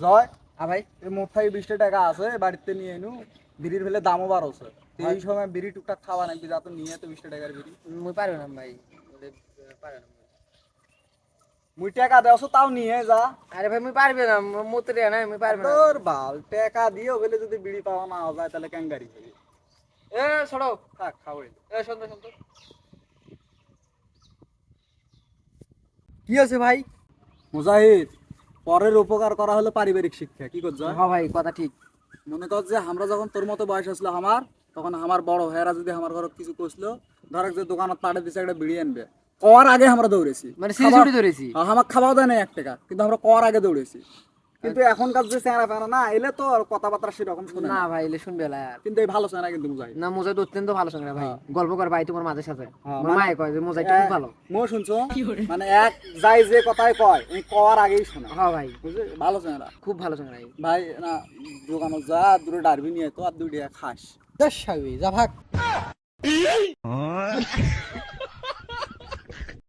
জয় ভাই এই মোথাই 20 টাকা আছে বাড়িতে নিয়ে এনু বিড়ির ফেলে দামও বাড়ছে এই সময় বিড়ি টুকটাক খাওয়া নাকি যা তো নিয়ে তো 20 টাকার বিড়ি মুই পারবে না ভাই পারবে না মুই টাকা দেওছো তাও নিয়ে যা আরে ভাই মুই পারবে না মুতে রে না মুই পারবে না তোর বাল টাকা দিও বলে যদি বিড়ি পাওয়া না যায় তাহলে ক্যাঙ্গারি হবে এ ছড়ো থাক খাওয়াই এ শুনতো শুনতো কি আছে ভাই? মুজাহিদ পরের উপকার করা হলো পারিবারিক শিক্ষা কি করছ হ্যাঁ ভাই কথা ঠিক। মনে কর যে আমরা যখন তোর মতো বয়স আসলো আমার তখন আমার বড় ভাইয়েরা যদি আমার ঘরে কিছু কইছিল ধর যে দোকানত পাড়ে দিছে একটা বিড়ি আনবে কর আগে আমরা দৌড়েছি মানে সিরিয়াসলি ধরেছি। আমার খাওয়া দেয় না 1 টাকা কিন্তু আমরা কর আগে দৌড়েছি কিন্তু এখনকার যে চেহারা ফেরা না এলে তো আর কথাবার্তা সেরকম শুনে না না ভাই এলে শুনবে না আর কিন্তু এই ভালো চেহারা কিন্তু মুজাহিদ না মোজাই অত্যন্ত ভালো সঙ্গে ভাই গল্প কর ভাই তোমার মাঝে সাথে হ্যাঁ, আমার মায়ে কয় যে মোজাইটা খুব ভালো। মো শুনছো মানে এক যাই যে কথাই কয় এই কর আগেই শোনা হ্যাঁ ভাই বুঝলি ভালো চেহারা খুব ভালো সঙ্গে ভাই। ভাই না দোকানে যা দূরে ডারবি নিয়ে তো আর 2 টাকা খাস যা ভাগ